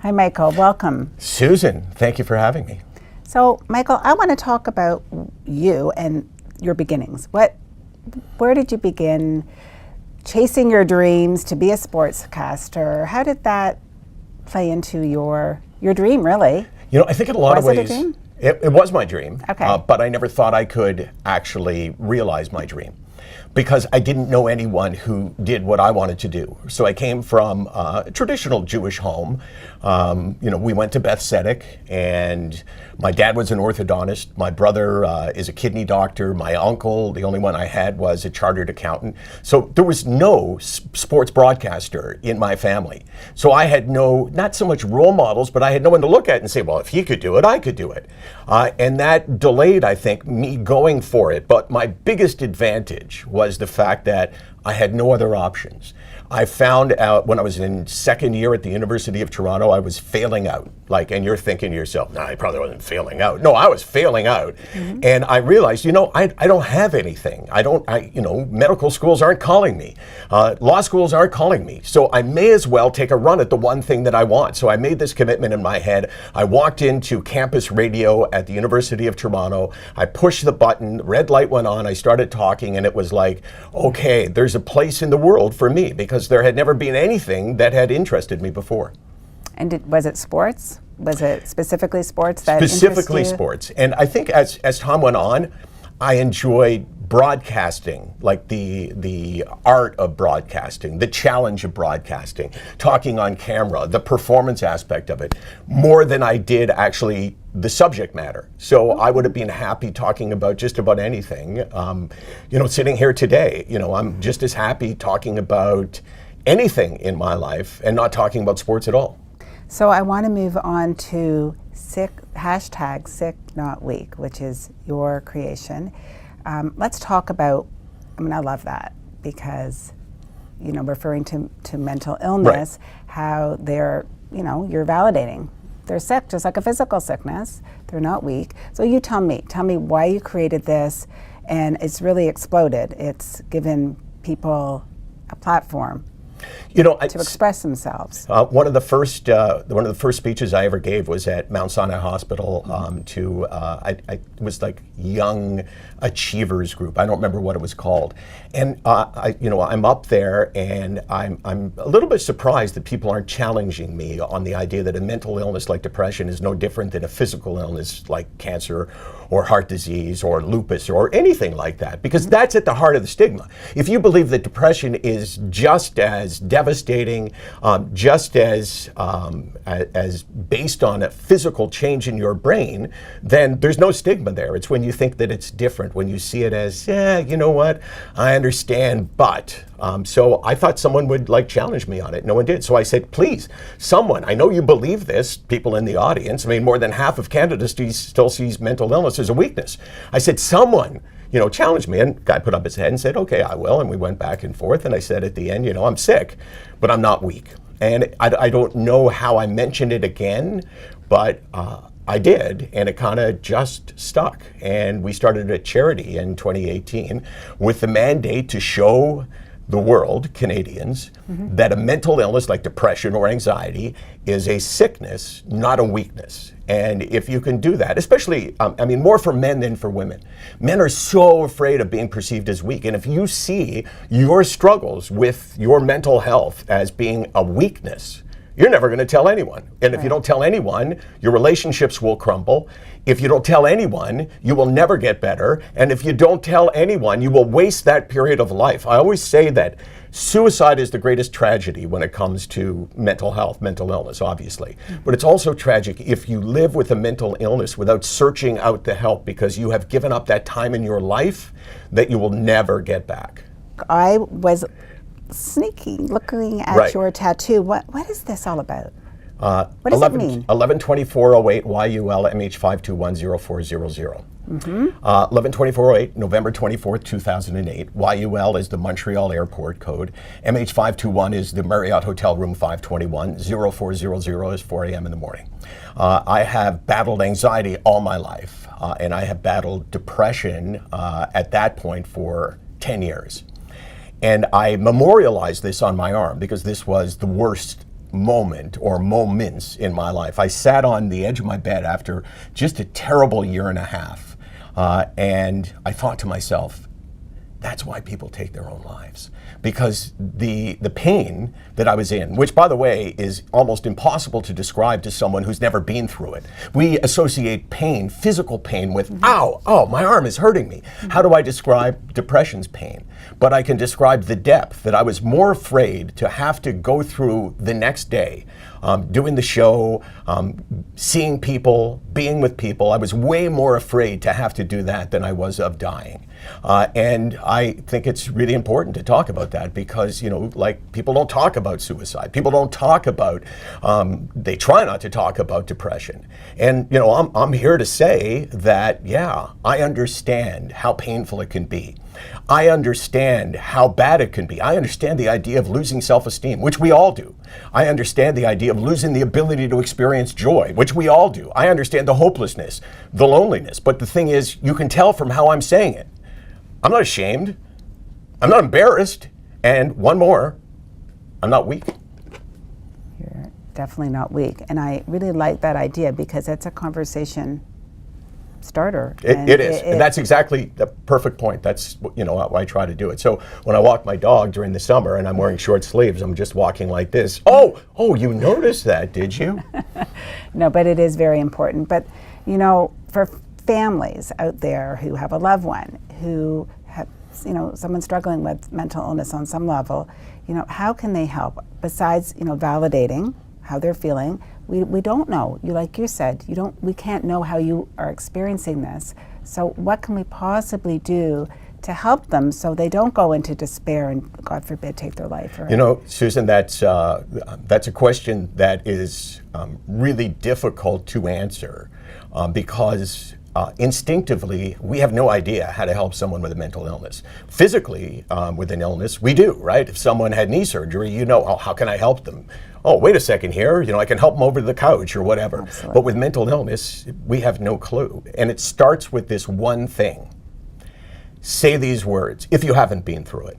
Hi, Michael. Welcome. Susan, thank you for having me. So, Michael, I want to talk about you and your beginnings. Where did you begin chasing your dreams to be a sportscaster? How did that play into your dream, really? You know, I think in a lot of ways, Was it a dream? It was my dream, Okay. But I never thought I could actually realize my dream because I didn't know anyone who did what I wanted to do. So I came from a traditional Jewish home. We went to Beth Tzedek, and my dad was an orthodontist. My brother is a kidney doctor. My uncle, the only one I had, was a chartered accountant. So there was no sports broadcaster in my family. So I had not so much role models, but I had no one to look at and say, well, if he could do it, I could do it. And that delayed, I think, me going for it. But my biggest advantage was the fact that I had no other options. I found out when I was in second year at the University of Toronto, I was failing out. And you're thinking to yourself, no, I probably wasn't failing out. No, I was failing out. Mm-hmm. And I realized, I don't have anything. Medical schools aren't calling me. Law schools aren't calling me. So I may as well take a run at the one thing that I want. So I made this commitment in my head. I walked into campus radio at the University of Toronto. I pushed the button, red light went on, I started talking, and it was like, okay, there's a place in the world for me, because there had never been anything that had interested me before. And was it sports? Was it specifically sports that Specifically interested you? Sports. And I think as time went on, I enjoyed broadcasting, like the art of broadcasting, the challenge of broadcasting, talking on camera, the performance aspect of it, more than I did actually the subject matter. So I would have been happy talking about just about anything. Sitting here today, I'm just as happy talking about anything in my life and not talking about sports at all. So I want to move on to hashtag Sick Not Weak, which is your creation. Let's talk about, I love that because, referring to mental illness, right. How they're, you're validating. They're sick, just like a physical sickness. They're not weak. So you tell me why you created this, and it's really exploded. It's given people a platform to express themselves. One of the first speeches I ever gave was at Mount Sinai Hospital it was like Young Achievers Group. I don't remember what it was called. And I'm up there, and I'm a little bit surprised that people aren't challenging me on the idea that a mental illness like depression is no different than a physical illness like cancer or heart disease or lupus or anything like that, because that's at the heart of the stigma. If you believe that depression is just as devastating, just as based on a physical change in your brain, then there's no stigma there. It's when you think that it's different, when you see it as, you know what, I understand, but. So I thought someone would challenge me on it. No one did. So I said, please, someone, I know you believe this, people in the audience. More than half of Canada still sees mental illness as a weakness. I said, someone, challenge me. And the guy put up his head and said, okay, I will. And we went back and forth. And I said at the end, I'm sick, but I'm not weak. And I don't know how I mentioned it again, but I did, and it kind of just stuck. And we started a charity in 2018 with the mandate to show the world, Canadians, that a mental illness like depression or anxiety is a sickness, not a weakness. And if you can do that, especially, more for men than for women. Men are so afraid of being perceived as weak. And if you see your struggles with your mental health as being a weakness, you're never going to tell anyone. And if you don't tell anyone, your relationships will crumble. If you don't tell anyone, you will never get better. And if you don't tell anyone, you will waste that period of life. I always say that suicide is the greatest tragedy when it comes to mental health, mental illness, obviously. But it's also tragic if you live with a mental illness without searching out the help, because you have given up that time in your life that you will never get back. I was sneaky looking at your tattoo. What is this all about? What does it mean? 11/24/08 YUL MH5210400. 11/24/08, November 24th, 2008. YUL is the Montreal Airport code. MH521 is the Marriott Hotel Room 521. 0400 is 4 a.m. in the morning. I have battled anxiety all my life, and I have battled depression at that point for 10 years. And I memorialized this on my arm because this was the worst moment or moments in my life. I sat on the edge of my bed after just a terrible year and a half, and I thought to myself, that's why people take their own lives. Because the pain that I was in, which by the way is almost impossible to describe to someone who's never been through it. We associate pain, physical pain with, ow, oh, my arm is hurting me. How do I describe depression's pain? But I can describe the depth that I was more afraid to have to go through the next day, doing the show, seeing people, being with people. I was way more afraid to have to do that than I was of dying. And I think it's really important to talk about that because, you know, like people don't talk about suicide. People don't talk about, they try not to talk about depression. And, you know, I'm here to say that, yeah, I understand how painful it can be. I understand how bad it can be. I understand the idea of losing self-esteem, which we all do. I understand the idea of losing the ability to experience joy, which we all do. I understand the hopelessness, the loneliness. But the thing is, you can tell from how I'm saying it. I'm not ashamed. I'm not embarrassed. And one more, I'm not weak. You're definitely not weak. And I really like that idea because it's a conversation starter. It is. And that's exactly the perfect point. That's, you know, how I try to do it. So when I walk my dog during the summer and I'm wearing short sleeves, I'm just walking like this. Oh, you noticed that, did you? No, but it is very important. But, you know, for families out there who have a loved one who have, you know, someone struggling with mental illness on some level, you know, how can they help besides, you know, validating how they're feeling? We don't know. Like you said, we can't know how you are experiencing this. So what can we possibly do to help them so they don't go into despair and, God forbid, take their life? Or, you know, Susan, that's a question that is really difficult to answer because instinctively, we have no idea how to help someone with a mental illness. Physically, with an illness, we do, right? If someone had knee surgery, you know, oh, how can I help them? Oh, wait a second here, you know, I can help them over to the couch or whatever. Absolutely. But with mental illness, we have no clue. And it starts with this one thing. Say these words, if you haven't been through it.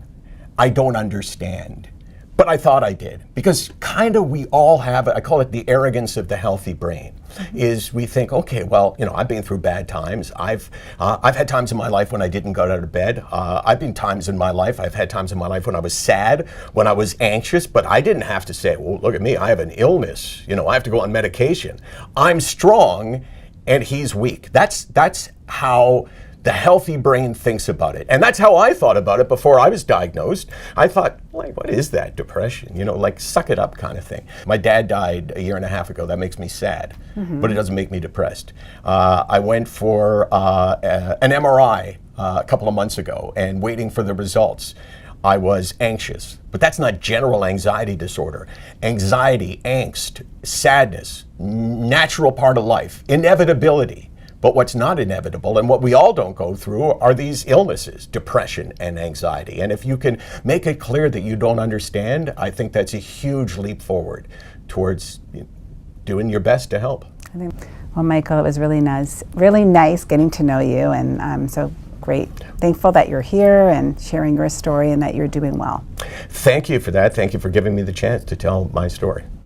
I don't understand. But I thought I did, because kind of we all have, I call it the arrogance of the healthy brain, is we think, okay, well, you know, I've been through bad times. I've had times in my life when I didn't go out of bed. I've had times in my life when I was sad, when I was anxious, but I didn't have to say, well, look at me, I have an illness. You know, I have to go on medication. I'm strong and he's weak. That's how the healthy brain thinks about it. And that's how I thought about it before I was diagnosed. I thought, like, what is that, depression? You know, like suck it up kind of thing. My dad died a year and a half ago. That makes me sad, but it doesn't make me depressed. I went for an MRI a couple of months ago and waiting for the results. I was anxious, but that's not general anxiety disorder. Anxiety, angst, sadness, natural part of life, inevitability. But what's not inevitable and what we all don't go through are these illnesses, depression and anxiety. And if you can make it clear that you don't understand, I think that's a huge leap forward towards doing your best to help. Well, Michael, it was really nice getting to know you, and I'm so thankful that you're here and sharing your story and that you're doing well. Thank you for that. Thank you for giving me the chance to tell my story.